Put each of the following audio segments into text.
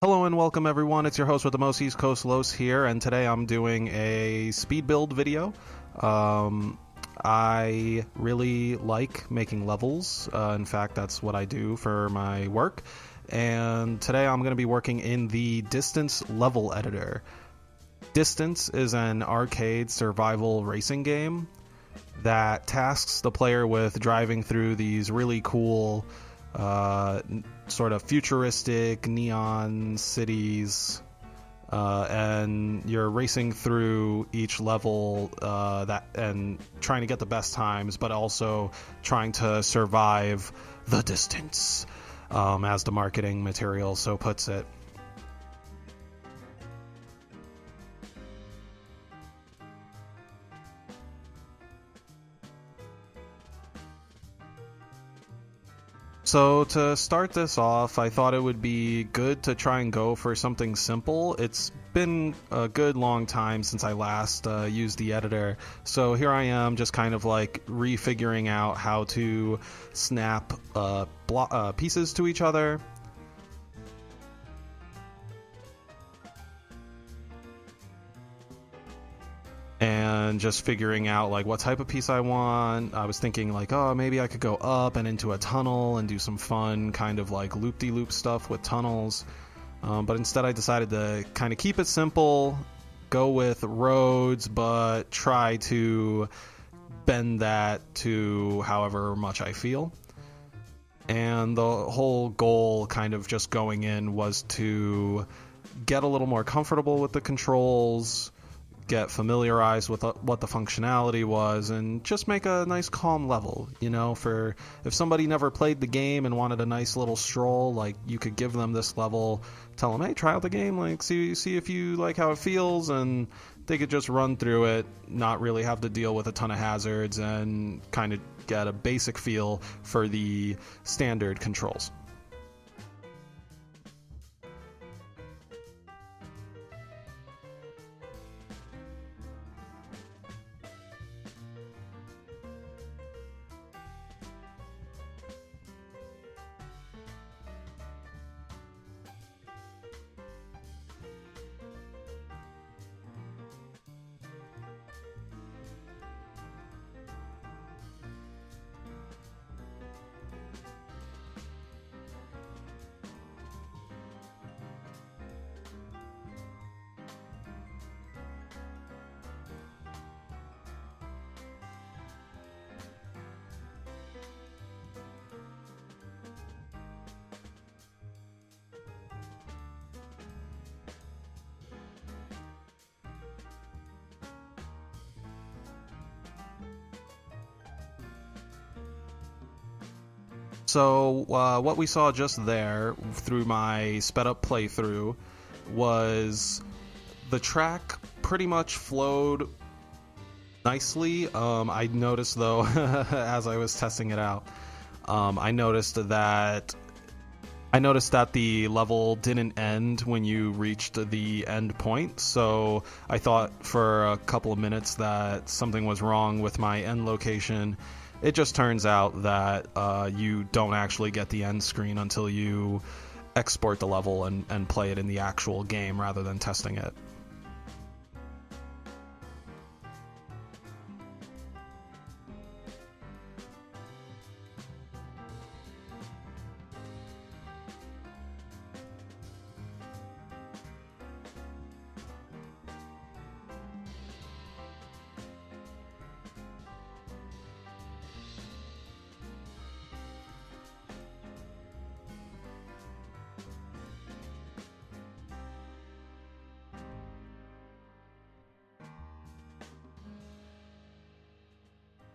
Hello and welcome everyone, it's your host with the most East Coast Los here, and today I'm doing a speed build video. I really like making levels, in fact that's what I do for my work, and today I'm going to be working in the Distance level editor. Distance is an arcade survival racing game that tasks the player with driving through these really cool sort of futuristic neon cities, and you're racing through each level and trying to get the best times, but also trying to survive the distance, as the marketing material so puts it. So to start this off, I thought it would be good to try and go for something simple. It's been a good long time since I last used the editor, so here I am just kind of like refiguring out how to snap pieces to each other. And just figuring out like what type of piece I want. I was thinking like, oh, maybe I could go up and into a tunnel and do some fun kind of like loop-de-loop stuff with tunnels. But instead I decided to kind of keep it simple, go with roads, but try to bend that to however much I feel. And the whole goal kind of just going in was to get a little more comfortable with the controls, get familiarized with what the functionality was, and just make a nice calm level, you know, for if somebody never played the game and wanted a nice little stroll, like you could give them this level, tell them, hey, try out the game, like see if you like how it feels, and they could just run through it, not really have to deal with a ton of hazards, and kind of get a basic feel for the standard controls. So what we saw just there through my sped up playthrough was the track pretty much flowed nicely. I noticed though, as I was testing it out, I noticed that the level didn't end when you reached the end point, so I thought for a couple of minutes that something was wrong with my end location. It just turns out that you don't actually get the end screen until you export the level and play it in the actual game rather than testing it.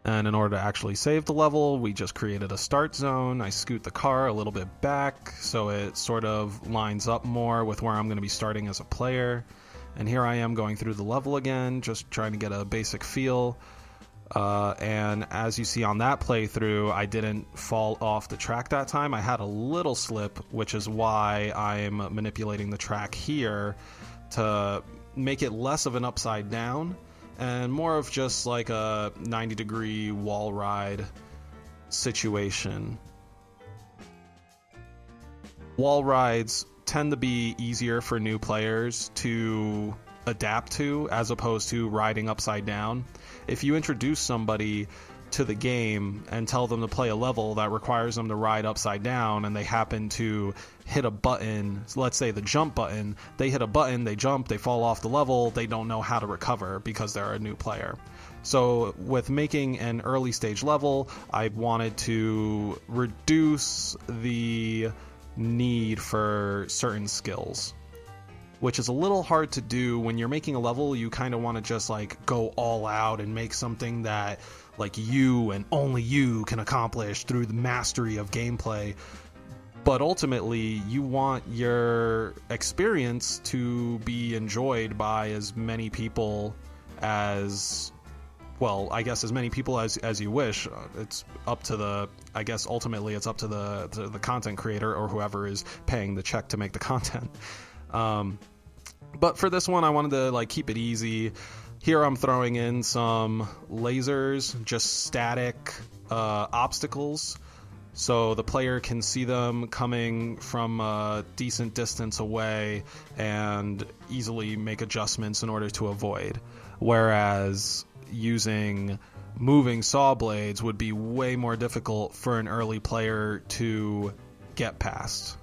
And in order to actually save the level, we just created a start zone. I scoot the car a little bit back so it sort of lines up more with where I'm going to be starting as a player. And here I am going through the level again, just trying to get a basic feel. And as you see on that playthrough, I didn't fall off the track that time. I had a little slip, which is why I'm manipulating the track here to make it less of an upside down and more of just like a 90-degree wall ride situation. Wall rides tend to be easier for new players to adapt to, as opposed to riding upside down. If you introduce somebody to the game and tell them to play a level that requires them to ride upside down, and they happen to hit a button, let's say the jump button, they hit a button, they jump, they fall off the level, they don't know how to recover because they're a new player. So with making an early stage level, I wanted to reduce the need for certain skills, which is a little hard to do. When you're making a level, you kind of want to just like go all out and make something that like you and only you can accomplish through the mastery of gameplay. But ultimately, you want your experience to be enjoyed by as many people as, well, I guess as many people as you wish. It's up to the, I guess ultimately it's up to the content creator or whoever is paying the check to make the content. But for this one, I wanted to like keep it easy. Here I'm throwing in some lasers, just static obstacles, so the player can see them coming from a decent distance away and easily make adjustments in order to avoid. Whereas using moving saw blades would be way more difficult for an early player to get past.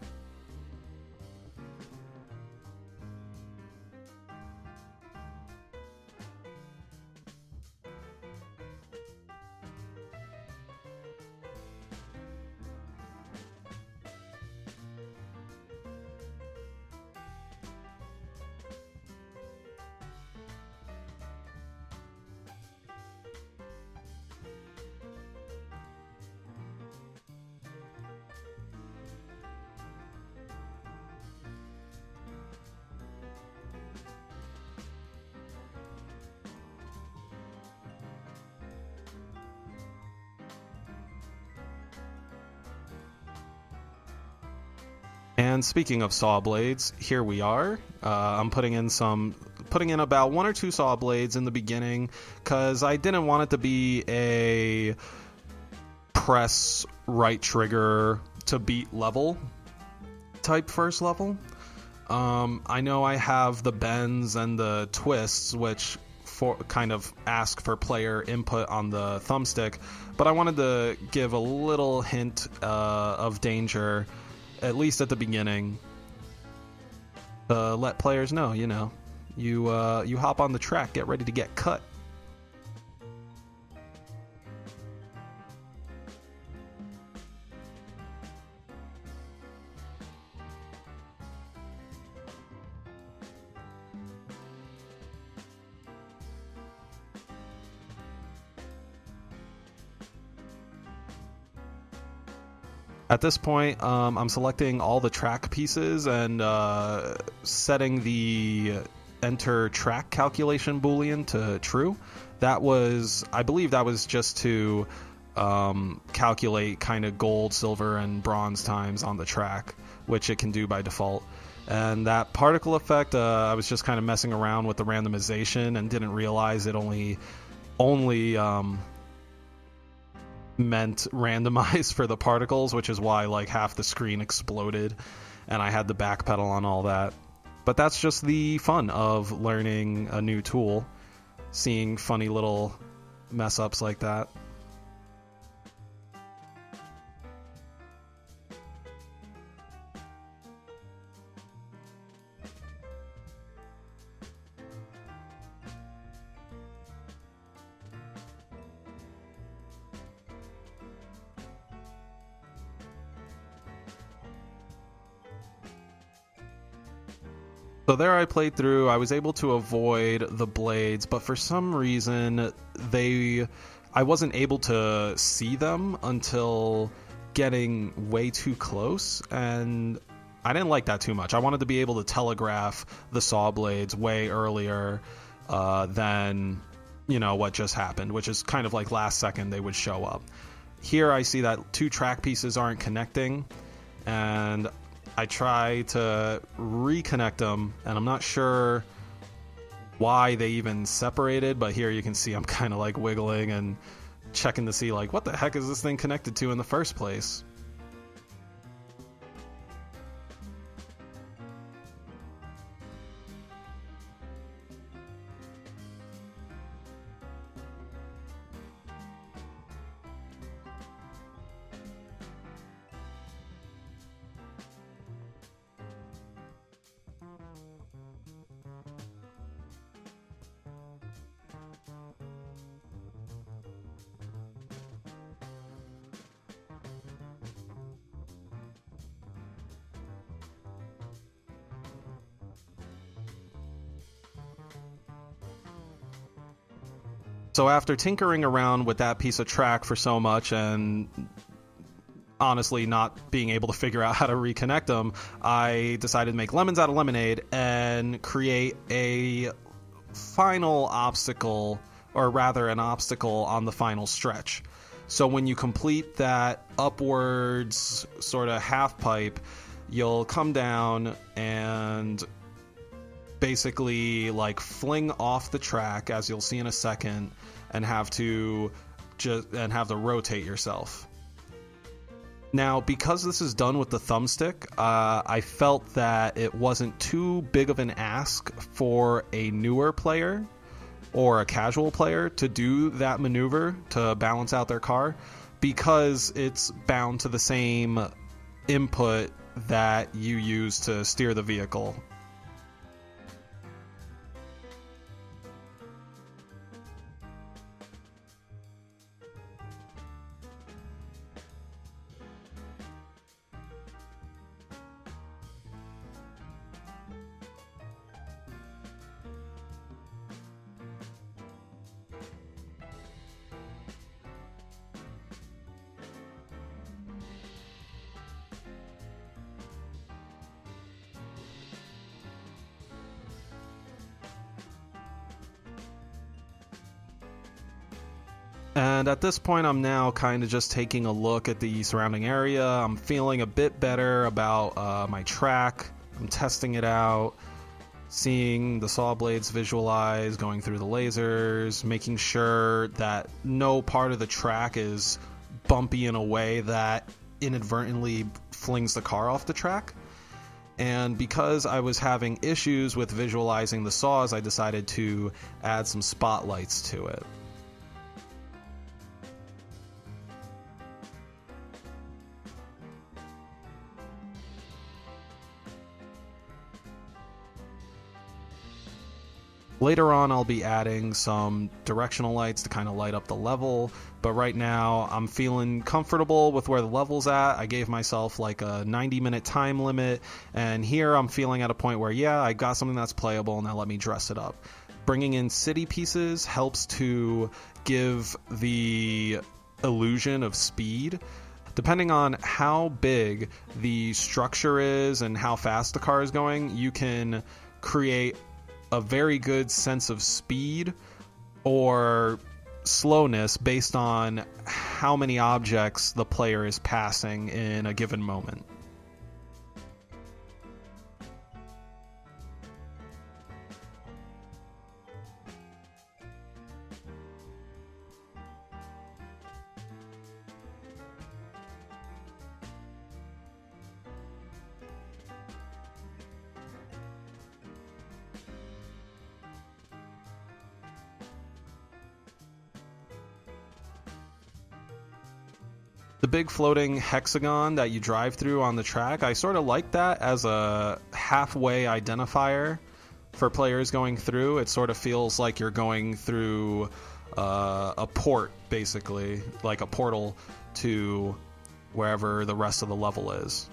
And speaking of saw blades, here we are. I'm putting in about 1 or 2 saw blades in the beginning because I didn't want it to be a press right trigger to beat level type first level. I know I have the bends and the twists, which kind of ask for player input on the thumbstick, but I wanted to give a little hint of danger, at least at the beginning, let players know, you hop on the track, get ready to get cut. At this point, I'm selecting all the track pieces and setting the enter track calculation boolean to true. I believe that was just to calculate kind of gold, silver, and bronze times on the track, which it can do by default. And that particle effect, I was just kind of messing around with the randomization and didn't realize it only meant randomized for the particles, which is why like half the screen exploded and I had to backpedal on all that. But that's just the fun of learning a new tool, seeing funny little mess ups like that. So there I played through. I was able to avoid the blades, but for some reason I wasn't able to see them until getting way too close, and I didn't like that too much. I wanted to be able to telegraph the saw blades way earlier than what just happened, which is kind of like last second they would show up. Here I see that 2 track pieces aren't connecting, and I try to reconnect them, and I'm not sure why they even separated, but here you can see I'm kind of like wiggling and checking to see like what the heck is this thing connected to in the first place. So after tinkering around with that piece of track for so much and honestly not being able to figure out how to reconnect them, I decided to make lemons out of lemonade and create a final obstacle, or rather an obstacle on the final stretch. So when you complete that upwards sort of half pipe, you'll come down and basically like fling off the track, as you'll see in a second, and have to rotate yourself. Now, because this is done with the thumbstick, I felt that it wasn't too big of an ask for a newer player or a casual player to do that maneuver to balance out their car, because it's bound to the same input that you use to steer the vehicle. And at this point, I'm now kind of just taking a look at the surrounding area. I'm feeling a bit better about my track. I'm testing it out, seeing the saw blades visualize, going through the lasers, making sure that no part of the track is bumpy in a way that inadvertently flings the car off the track. And because I was having issues with visualizing the saws, I decided to add some spotlights to it. Later on, I'll be adding some directional lights to kind of light up the level, but right now I'm feeling comfortable with where the level's at. I gave myself like a 90-minute time limit, and here I'm feeling at a point where, yeah, I got something that's playable, now let me dress it up. Bringing in city pieces helps to give the illusion of speed. Depending on how big the structure is and how fast the car is going, you can create a very good sense of speed or slowness based on how many objects the player is passing in a given moment. The big floating hexagon that you drive through on the track, I sort of like that as a halfway identifier for players going through. It sort of feels like you're going through a port, basically, like a portal to wherever the rest of the level is.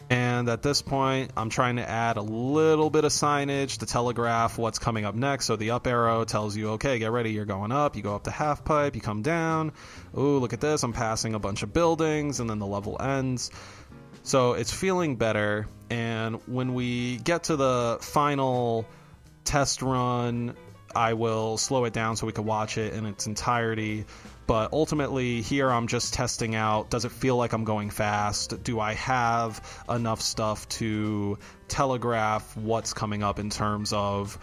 And at this point, I'm trying to add a little bit of signage to telegraph what's coming up next. So the up arrow tells you, okay, get ready, you're going up. You go up the half pipe, you come down. Ooh, look at this, I'm passing a bunch of buildings, and then the level ends. So it's feeling better. And when we get to the final test run, I will slow it down so we can watch it in its entirety. But ultimately, here I'm just testing out, does it feel like I'm going fast? Do I have enough stuff to telegraph what's coming up in terms of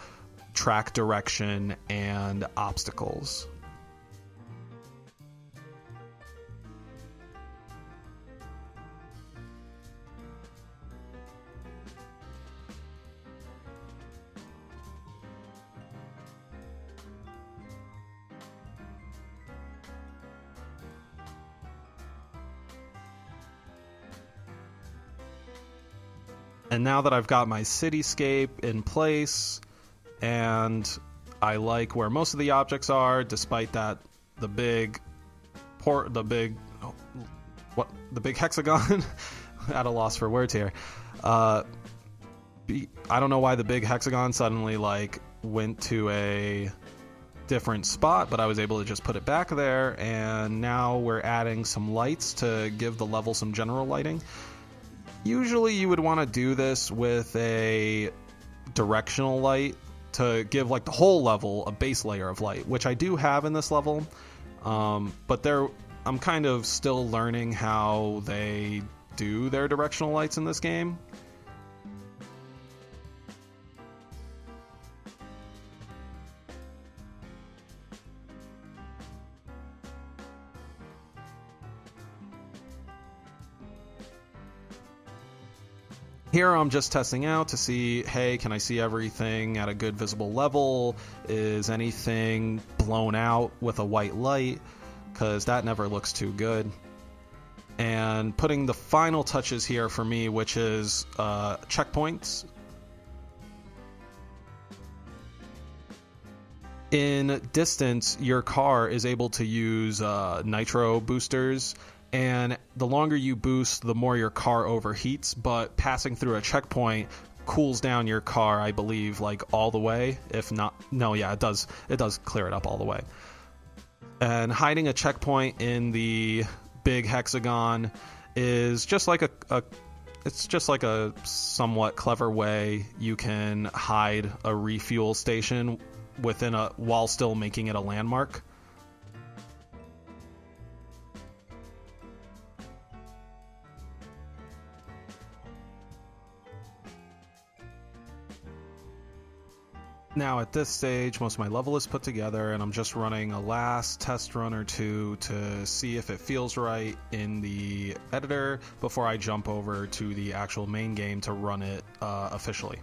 track direction and obstacles? And now that I've got my cityscape in place, and I like where most of the objects are, despite that the big hexagon at a loss for words here. I don't know why the big hexagon suddenly like went to a different spot, but I was able to just put it back there, and now we're adding some lights to give the level some general lighting. Usually you would want to do this with a directional light to give like the whole level a base layer of light, which I do have in this level, but I'm kind of still learning how they do their directional lights in this game. Here I'm just testing out to see, hey, can I see everything at a good visible level? Is anything blown out with a white light? Because that never looks too good. And putting the final touches here for me, which is checkpoints. In distance, your car is able to use nitro boosters, and the longer you boost, the more your car overheats, but passing through a checkpoint cools down your car, I believe, like all the way. If not, no, yeah, it does clear it up all the way. And hiding a checkpoint in the big hexagon is just like it's just like a somewhat clever way you can hide a refuel station while still making it a landmark. Now at this stage, most of my level is put together, and I'm just running a last test run or two to see if it feels right in the editor before I jump over to the actual main game to run it officially.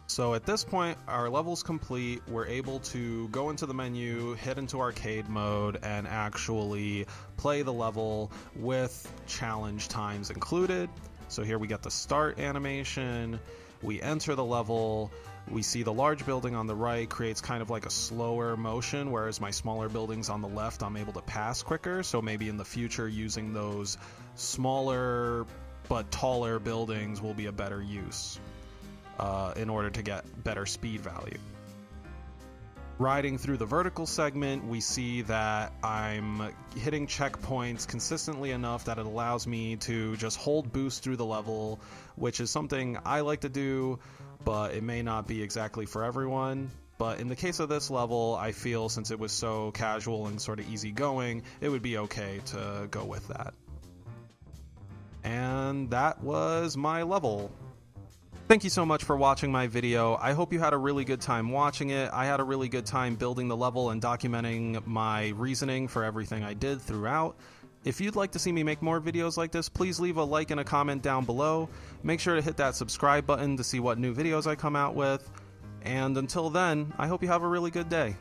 So at this point, our level's complete. We're able to go into the menu, hit into arcade mode, and actually play the level with challenge times included. So here we get the start animation. We enter the level, we see the large building on the right creates kind of like a slower motion, whereas my smaller buildings on the left I'm able to pass quicker, so maybe in the future using those smaller but taller buildings will be a better use in order to get better speed value. Riding through the vertical segment, we see that I'm hitting checkpoints consistently enough that it allows me to just hold boost through the level, which is something I like to do, but it may not be exactly for everyone. But in the case of this level, I feel since it was so casual and sort of easygoing, it would be okay to go with that. And that was my level. Thank you so much for watching my video. I hope you had a really good time watching it. I had a really good time building the level and documenting my reasoning for everything I did throughout. If you'd like to see me make more videos like this, please leave a like and a comment down below. Make sure to hit that subscribe button to see what new videos I come out with. And until then, I hope you have a really good day.